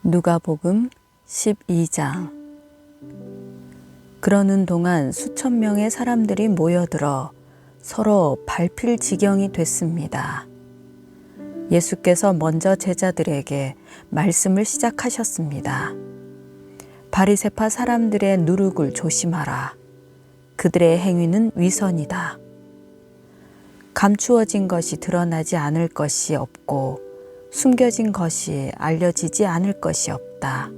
누가복음 12장. 그러는 동안 수천 명의 사람들이 모여들어 서로 밟힐 지경이 됐습니다. 예수께서 먼저 제자들에게 말씀을 시작하셨습니다. 바리새파 사람들의 누룩을 조심하라. 그들의 행위는 위선이다. 감추어진 것이 드러나지 않을 것이 없고 숨겨진 것이 알려지지 않을 것이 없다.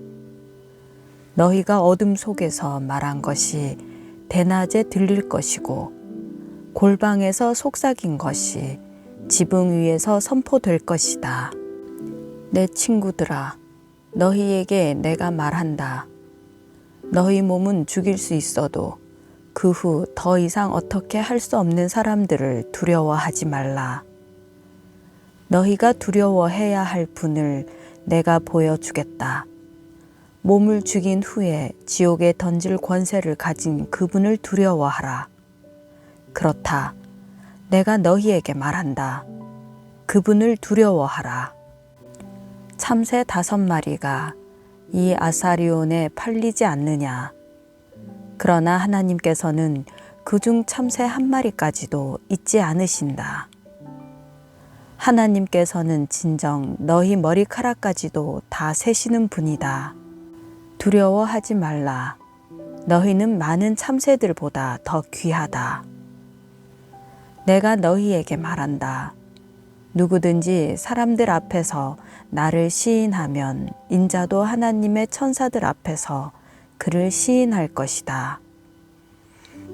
너희가 어둠 속에서 말한 것이 대낮에 들릴 것이고 골방에서 속삭인 것이 지붕 위에서 선포될 것이다. 내 친구들아, 너희에게 내가 말한다. 너희 몸은 죽일 수 있어도 그 후 더 이상 어떻게 할 수 없는 사람들을 두려워하지 말라. 너희가 두려워해야 할 분을 내가 보여주겠다. 몸을 죽인 후에 지옥에 던질 권세를 가진 그분을 두려워하라. 그렇다. 내가 너희에게 말한다. 그분을 두려워하라. 참새 5마리가 이 아사리온에 팔리지 않느냐. 그러나 하나님께서는 그중 참새 1마리까지도 잊지 않으신다. 하나님께서는 진정 너희 머리카락까지도 다 세시는 분이다. 두려워하지 말라. 너희는 많은 참새들보다 더 귀하다. 내가 너희에게 말한다. 누구든지 사람들 앞에서 나를 시인하면 인자도 하나님의 천사들 앞에서 그를 시인할 것이다.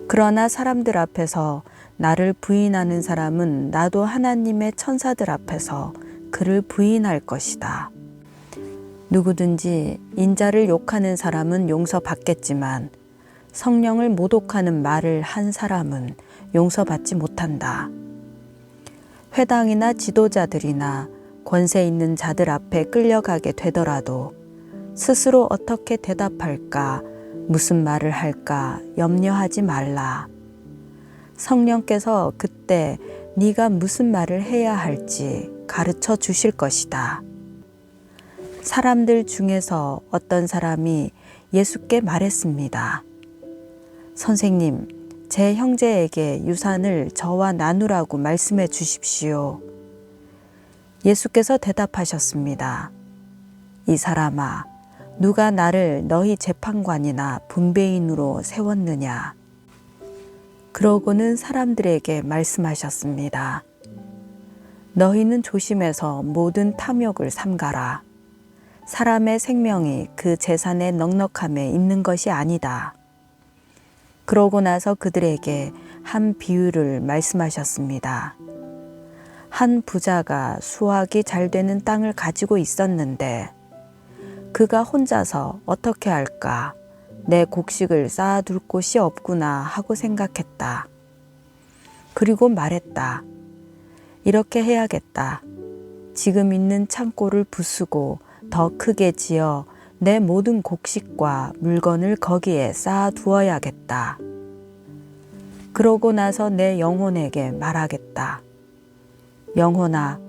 그러나 사람들 앞에서 나를 부인하는 사람은 나도 하나님의 천사들 앞에서 그를 부인할 것이다. 누구든지 인자를 욕하는 사람은 용서받겠지만 성령을 모독하는 말을 한 사람은 용서받지 못한다. 회당이나 지도자들이나 권세 있는 자들 앞에 끌려가게 되더라도 스스로 어떻게 대답할까, 무슨 말을 할까 염려하지 말라. 성령께서 그때 네가 무슨 말을 해야 할지 가르쳐 주실 것이다. 사람들 중에서 어떤 사람이 예수께 말했습니다. 선생님, 제 형제에게 유산을 저와 나누라고 말씀해 주십시오. 예수께서 대답하셨습니다. 이 사람아, 누가 나를 너희 재판관이나 분배인으로 세웠느냐? 그러고는 사람들에게 말씀하셨습니다. 너희는 조심해서 모든 탐욕을 삼가라. 사람의 생명이 그 재산의 넉넉함에 있는 것이 아니다. 그러고 나서 그들에게 한 비유를 말씀하셨습니다. 한 부자가 수확이 잘 되는 땅을 가지고 있었는데 그가 혼자서 어떻게 할까? 내 곡식을 쌓아둘 곳이 없구나 하고 생각했다. 그리고 말했다. 이렇게 해야겠다. 지금 있는 창고를 부수고 더 크게 지어 내 모든 곡식과 물건을 거기에 쌓아두어야겠다. 그러고 나서 내 영혼에게 말하겠다. 영혼아,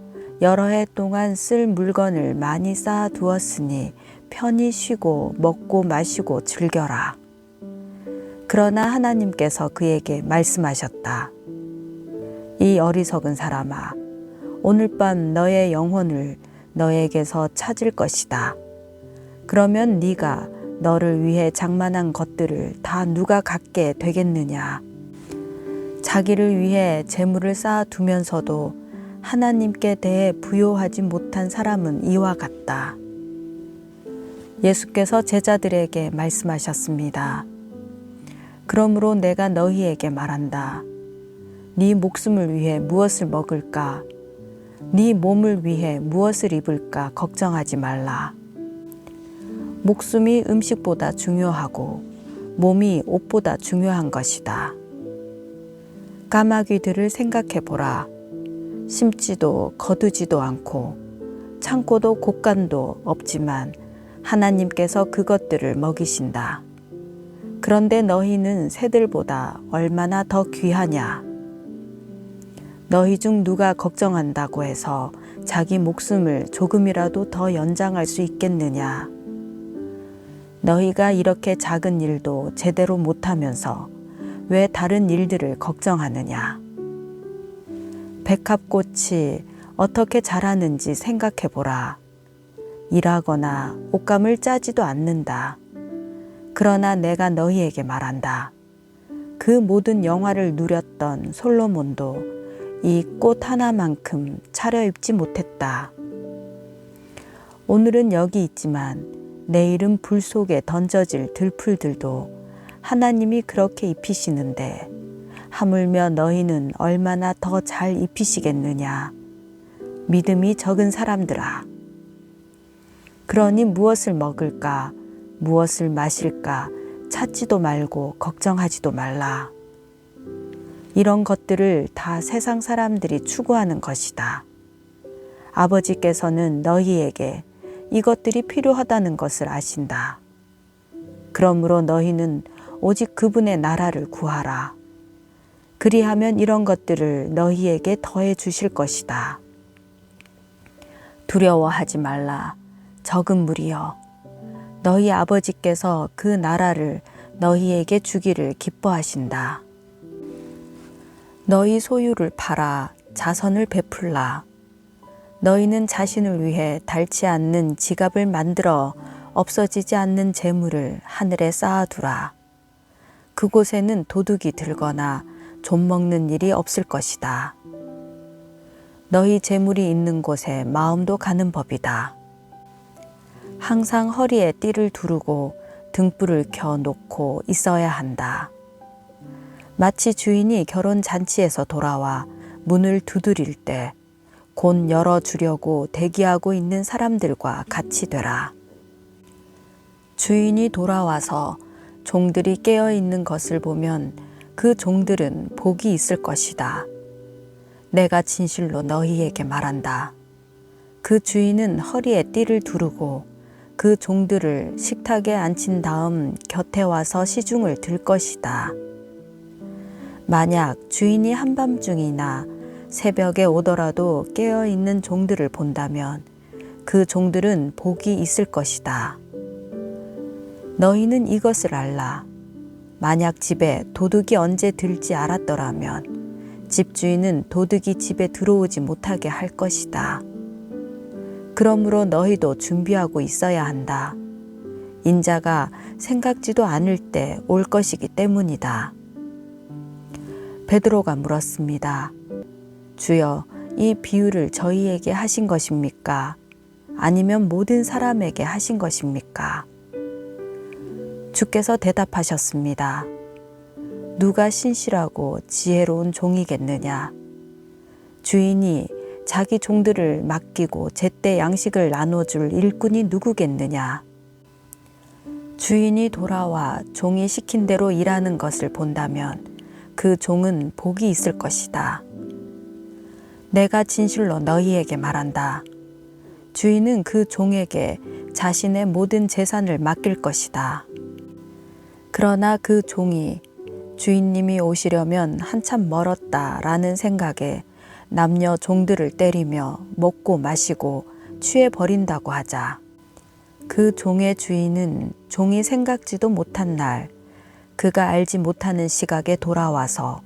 여러 해 동안 쓸 물건을 많이 쌓아두었으니 편히 쉬고 먹고 마시고 즐겨라. 그러나 하나님께서 그에게 말씀하셨다. 이 어리석은 사람아, 오늘 밤 너의 영혼을 너에게서 찾을 것이다. 그러면 네가 너를 위해 장만한 것들을 다 누가 갖게 되겠느냐? 자기를 위해 재물을 쌓아두면서도 하나님께 대해 부요하지 못한 사람은 이와 같다. 예수께서 제자들에게 말씀하셨습니다. 그러므로 내가 너희에게 말한다. 네 목숨을 위해 무엇을 먹을까? 네 몸을 위해 무엇을 입을까 걱정하지 말라. 목숨이 음식보다 중요하고 몸이 옷보다 중요한 것이다. 까마귀들을 생각해 보라. 심지도 거두지도 않고 창고도 곳간도 없지만 하나님께서 그것들을 먹이신다. 그런데 너희는 새들보다 얼마나 더 귀하냐? 너희 중 누가 걱정한다고 해서 자기 목숨을 조금이라도 더 연장할 수 있겠느냐? 너희가 이렇게 작은 일도 제대로 못하면서 왜 다른 일들을 걱정하느냐? 백합꽃이 어떻게 자라는지 생각해보라. 일하거나 옷감을 짜지도 않는다. 그러나 내가 너희에게 말한다. 그 모든 영화를 누렸던 솔로몬도 이 꽃 하나만큼 차려입지 못했다. 오늘은 여기 있지만 내일은 불 속에 던져질 들풀들도 하나님이 그렇게 입히시는데 하물며 너희는 얼마나 더 잘 입히시겠느냐. 믿음이 적은 사람들아. 그러니 무엇을 먹을까, 무엇을 마실까 찾지도 말고 걱정하지도 말라. 이런 것들을 다 세상 사람들이 추구하는 것이다. 아버지께서는 너희에게 이것들이 필요하다는 것을 아신다. 그러므로 너희는 오직 그분의 나라를 구하라. 그리하면 이런 것들을 너희에게 더해 주실 것이다. 두려워하지 말라. 적은 무리여. 너희 아버지께서 그 나라를 너희에게 주기를 기뻐하신다. 너희 소유를 팔아 자선을 베풀라. 너희는 자신을 위해 닳지 않는 지갑을 만들어 없어지지 않는 재물을 하늘에 쌓아두라. 그곳에는 도둑이 들거나 좀 먹는 일이 없을 것이다. 너희 재물이 있는 곳에 마음도 가는 법이다. 항상 허리에 띠를 두르고 등불을 켜 놓고 있어야 한다. 마치 주인이 결혼 잔치에서 돌아와 문을 두드릴 때 곧 열어주려고 대기하고 있는 사람들과 같이 되라. 주인이 돌아와서 종들이 깨어 있는 것을 보면 그 종들은 복이 있을 것이다. 내가 진실로 너희에게 말한다. 그 주인은 허리에 띠를 두르고 그 종들을 식탁에 앉힌 다음 곁에 와서 시중을 들 것이다. 만약 주인이 한밤중이나 새벽에 오더라도 깨어있는 종들을 본다면 그 종들은 복이 있을 것이다. 너희는 이것을 알라. 만약 집에 도둑이 언제 들지 알았더라면 집주인은 도둑이 집에 들어오지 못하게 할 것이다. 그러므로 너희도 준비하고 있어야 한다. 인자가 생각지도 않을 때 올 것이기 때문이다. 베드로가 물었습니다. 주여, 이 비유를 저희에게 하신 것입니까? 아니면 모든 사람에게 하신 것입니까? 주께서 대답하셨습니다. 누가 신실하고 지혜로운 종이겠느냐? 주인이 자기 종들을 맡기고 제때 양식을 나눠줄 일꾼이 누구겠느냐? 주인이 돌아와 종이 시킨 대로 일하는 것을 본다면 그 종은 복이 있을 것이다. 내가 진실로 너희에게 말한다. 주인은 그 종에게 자신의 모든 재산을 맡길 것이다. 그러나 그 종이 주인님이 오시려면 한참 멀었다라는 생각에 남녀 종들을 때리며 먹고 마시고 취해버린다고 하자. 그 종의 주인은 종이 생각지도 못한 날, 그가 알지 못하는 시각에 돌아와서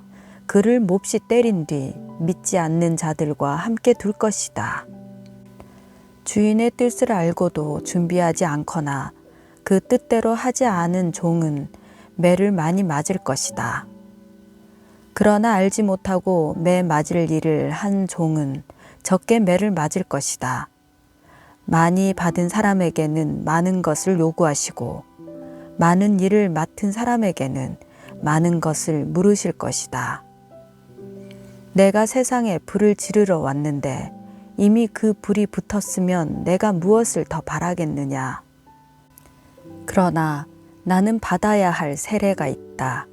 그를 몹시 때린 뒤 믿지 않는 자들과 함께 둘 것이다. 주인의 뜻을 알고도 준비하지 않거나 그 뜻대로 하지 않은 종은 매를 많이 맞을 것이다. 그러나 알지 못하고 매 맞을 일을 한 종은 적게 매를 맞을 것이다. 많이 받은 사람에게는 많은 것을 요구하시고 많은 일을 맡은 사람에게는 많은 것을 물으실 것이다. 내가 세상에 불을 지르러 왔는데 이미 그 불이 붙었으면 내가 무엇을 더 바라겠느냐. 그러나 나는 받아야 할 세례가 있다.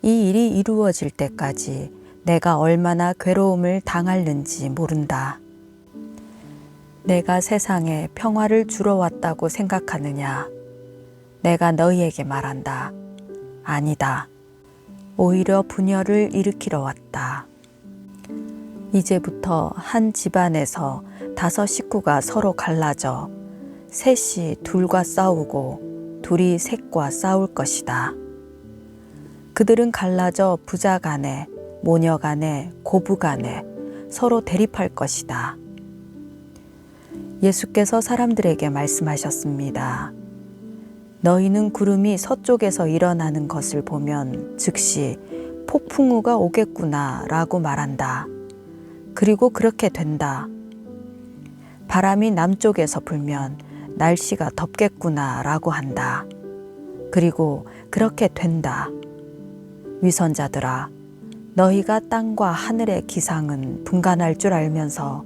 이 일이 이루어질 때까지 내가 얼마나 괴로움을 당할는지 모른다. 내가 세상에 평화를 주러 왔다고 생각하느냐? 내가 너희에게 말한다. 아니다. 오히려 분열을 일으키러 왔다. 이제부터 한 집안에서 5 식구가 서로 갈라져 셋이 둘과 싸우고 둘이 셋과 싸울 것이다. 그들은 갈라져 부자 간에, 모녀 간에, 고부 간에 서로 대립할 것이다. 예수께서 사람들에게 말씀하셨습니다. 너희는 구름이 서쪽에서 일어나는 것을 보면 즉시 폭풍우가 오겠구나 라고 말한다. 그리고 그렇게 된다. 바람이 남쪽에서 불면 날씨가 덥겠구나 라고 한다. 그리고 그렇게 된다. 위선자들아, 너희가 땅과 하늘의 기상은 분간할 줄 알면서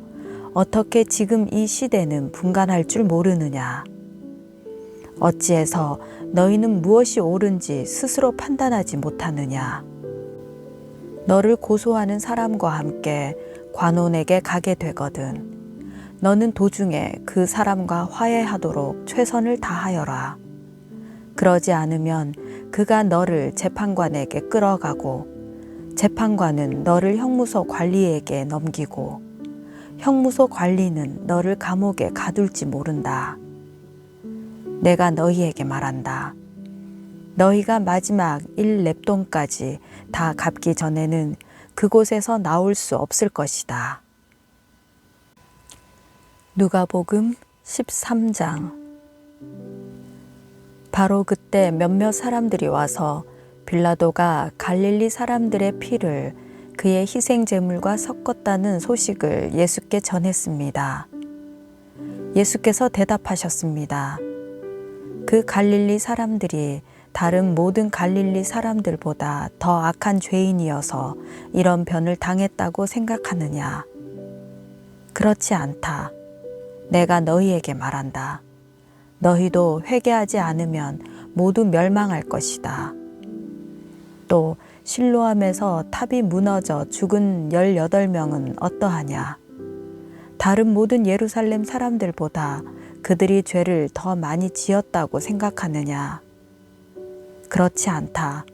어떻게 지금 이 시대는 분간할 줄 모르느냐? 어찌해서 너희는 무엇이 옳은지 스스로 판단하지 못하느냐? 너를 고소하는 사람과 함께 관원에게 가게 되거든 너는 도중에 그 사람과 화해하도록 최선을 다하여라. 그러지 않으면 그가 너를 재판관에게 끌어가고 재판관은 너를 형무소 관리에게 넘기고 형무소 관리는 너를 감옥에 가둘지 모른다. 내가 너희에게 말한다. 너희가 마지막 1렙돈까지 다 갚기 전에는 그곳에서 나올 수 없을 것이다. 누가복음 13장. 바로 그때 몇몇 사람들이 와서 빌라도가 갈릴리 사람들의 피를 그의 희생 제물과 섞었다는 소식을 예수께 전했습니다. 예수께서 대답하셨습니다. 그 갈릴리 사람들이 다른 모든 갈릴리 사람들보다 더 악한 죄인이어서 이런 변을 당했다고 생각하느냐? 그렇지 않다. 내가 너희에게 말한다. 너희도 회개하지 않으면 모두 멸망할 것이다. 또 실로암에서 탑이 무너져 죽은 18명은 어떠하냐? 다른 모든 예루살렘 사람들보다 그들이 죄를 더 많이 지었다고 생각하느냐? 그렇지 않다.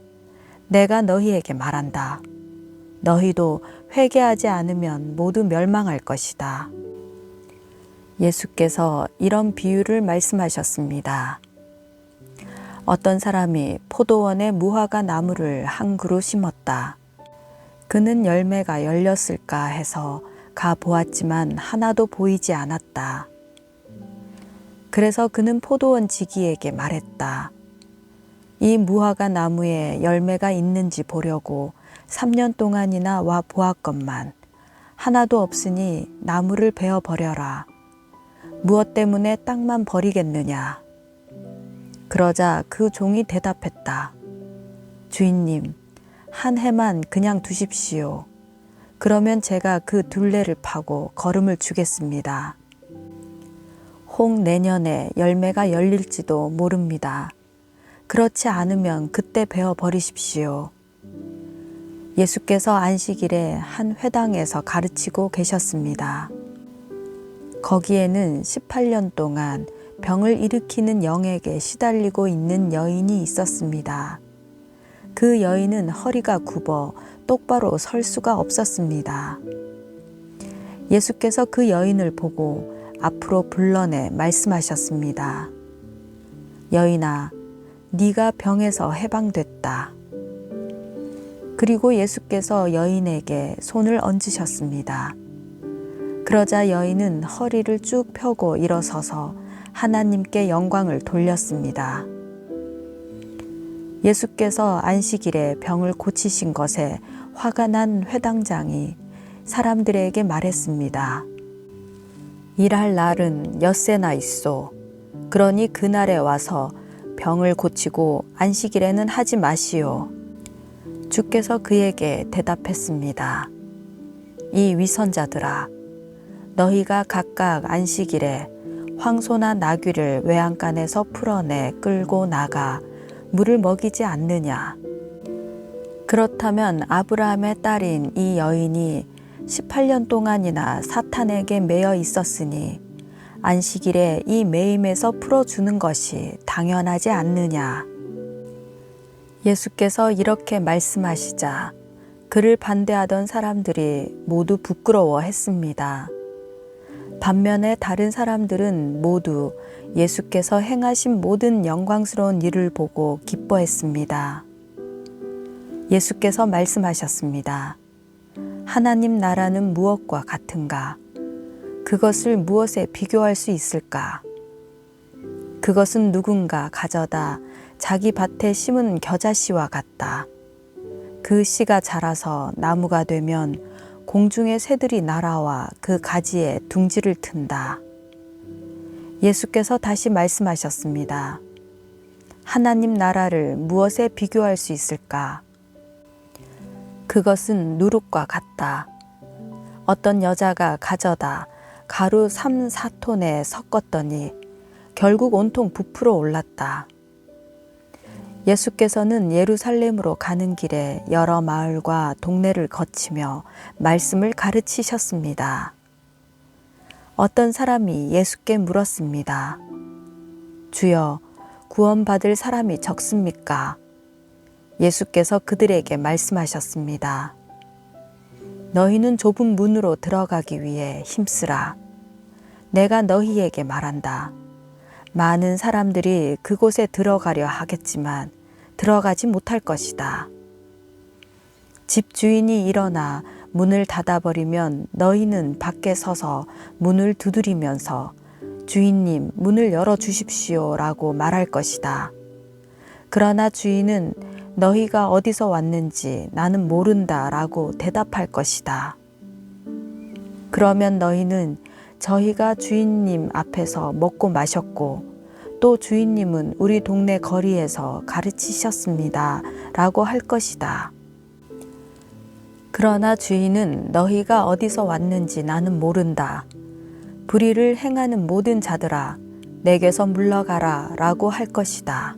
내가 너희에게 말한다. 너희도 회개하지 않으면 모두 멸망할 것이다. 예수께서 이런 비유를 말씀하셨습니다. 어떤 사람이 포도원에 무화과 나무를 한 그루 심었다. 그는 열매가 열렸을까 해서 가 보았지만 하나도 보이지 않았다. 그래서 그는 포도원 지기에게 말했다. 이 무화과 나무에 열매가 있는지 보려고 3년 동안이나 와 보았건만 하나도 없으니 나무를 베어 버려라. 무엇 때문에 땅만 버리겠느냐? 그러자 그 종이 대답했다. 주인님, 한 해만 그냥 두십시오. 그러면 제가 그 둘레를 파고 거름을 주겠습니다. 혹 내년에 열매가 열릴지도 모릅니다. 그렇지 않으면 그때 베어 버리십시오. 예수께서 안식일에 한 회당에서 가르치고 계셨습니다. 거기에는 18년 동안 병을 일으키는 영에게 시달리고 있는 여인이 있었습니다. 그 여인은 허리가 굽어 똑바로 설 수가 없었습니다. 예수께서 그 여인을 보고 앞으로 불러내 말씀하셨습니다. 여인아, 네가 병에서 해방됐다. 그리고 예수께서 여인에게 손을 얹으셨습니다. 그러자 여인은 허리를 쭉 펴고 일어서서 하나님께 영광을 돌렸습니다. 예수께서 안식일에 병을 고치신 것에 화가 난 회당장이 사람들에게 말했습니다. 일할 날은 엿새나 있소. 그러니 그날에 와서 병을 고치고 안식일에는 하지 마시오. 주께서 그에게 대답했습니다. 이 위선자들아, 너희가 각각 안식일에 황소나 나귀를 외양간에서 풀어내 끌고 나가 물을 먹이지 않느냐? 그렇다면 아브라함의 딸인 이 여인이 18년 동안이나 사탄에게 매여 있었으니 안식일에 이 매임에서 풀어주는 것이 당연하지 않느냐? 예수께서 이렇게 말씀하시자 그를 반대하던 사람들이 모두 부끄러워했습니다. 반면에 다른 사람들은 모두 예수께서 행하신 모든 영광스러운 일을 보고 기뻐했습니다. 예수께서 말씀하셨습니다. 하나님 나라는 무엇과 같은가? 그것을 무엇에 비교할 수 있을까? 그것은 누군가 가져다 자기 밭에 심은 겨자씨와 같다. 그 씨가 자라서 나무가 되면 공중의 새들이 날아와 그 가지에 둥지를 튼다. 예수께서 다시 말씀하셨습니다. 하나님 나라를 무엇에 비교할 수 있을까? 그것은 누룩과 같다. 어떤 여자가 가져다 가루 3, 4톤에 섞었더니 결국 온통 부풀어 올랐다. 예수께서는 예루살렘으로 가는 길에 여러 마을과 동네를 거치며 말씀을 가르치셨습니다. 어떤 사람이 예수께 물었습니다. 주여, 구원받을 사람이 적습니까? 예수께서 그들에게 말씀하셨습니다. 너희는 좁은 문으로 들어가기 위해 힘쓰라. 내가 너희에게 말한다. 많은 사람들이 그곳에 들어가려 하겠지만 들어가지 못할 것이다. 집 주인이 일어나 문을 닫아버리면 너희는 밖에 서서 문을 두드리면서 주인님, 문을 열어주십시오 라고 말할 것이다. 그러나 주인은 너희가 어디서 왔는지 나는 모른다 라고 대답할 것이다. 그러면 너희는 저희가 주인님 앞에서 먹고 마셨고 또 주인님은 우리 동네 거리에서 가르치셨습니다 라고 할 것이다. 그러나 주인은 너희가 어디서 왔는지 나는 모른다. 불의를 행하는 모든 자들아, 내게서 물러가라 라고 할 것이다.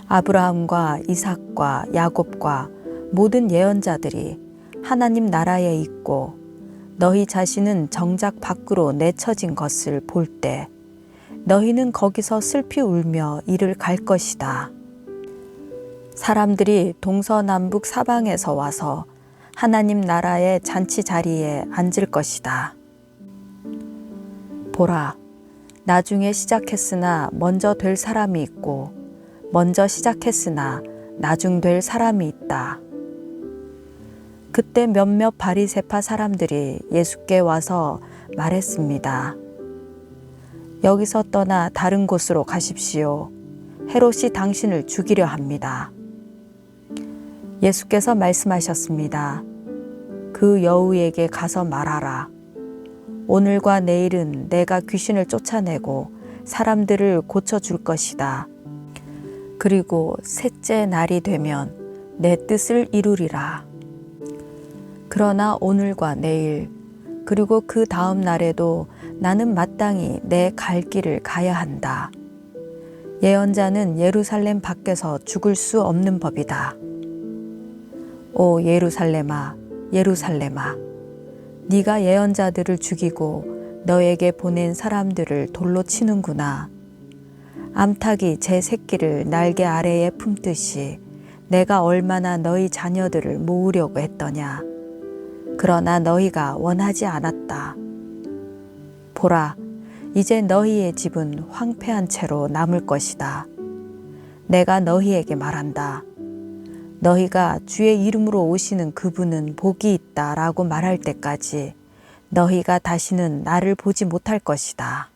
아브라함과 이삭과 야곱과 모든 예언자들이 하나님 나라에 있고 너희 자신은 정작 밖으로 내쳐진 것을 볼 때 너희는 거기서 슬피 울며 이를 갈 것이다. 사람들이 동서남북 사방에서 와서 하나님 나라의 잔치 자리에 앉을 것이다. 보라, 나중에 시작했으나 먼저 될 사람이 있고 먼저 시작했으나 나중 될 사람이 있다. 그때 몇몇 바리새파 사람들이 예수께 와서 말했습니다. 여기서 떠나 다른 곳으로 가십시오. 헤롯이 당신을 죽이려 합니다. 예수께서 말씀하셨습니다. 그 여우에게 가서 말하라. 오늘과 내일은 내가 귀신을 쫓아내고 사람들을 고쳐줄 것이다. 그리고 셋째 날이 되면 내 뜻을 이루리라. 그러나 오늘과 내일 그리고 그 다음 날에도 나는 마땅히 내 갈 길을 가야 한다. 예언자는 예루살렘 밖에서 죽을 수 없는 법이다. 오 예루살렘아, 예루살렘아, 네가 예언자들을 죽이고 너에게 보낸 사람들을 돌로 치는구나. 암탉이 제 새끼를 날개 아래에 품듯이 내가 얼마나 너희 자녀들을 모으려고 했더냐. 그러나 너희가 원하지 않았다. 보라, 이제 너희의 집은 황폐한 채로 남을 것이다. 내가 너희에게 말한다. 너희가 주의 이름으로 오시는 그분은 복이 있다 라고 말할 때까지 너희가 다시는 나를 보지 못할 것이다.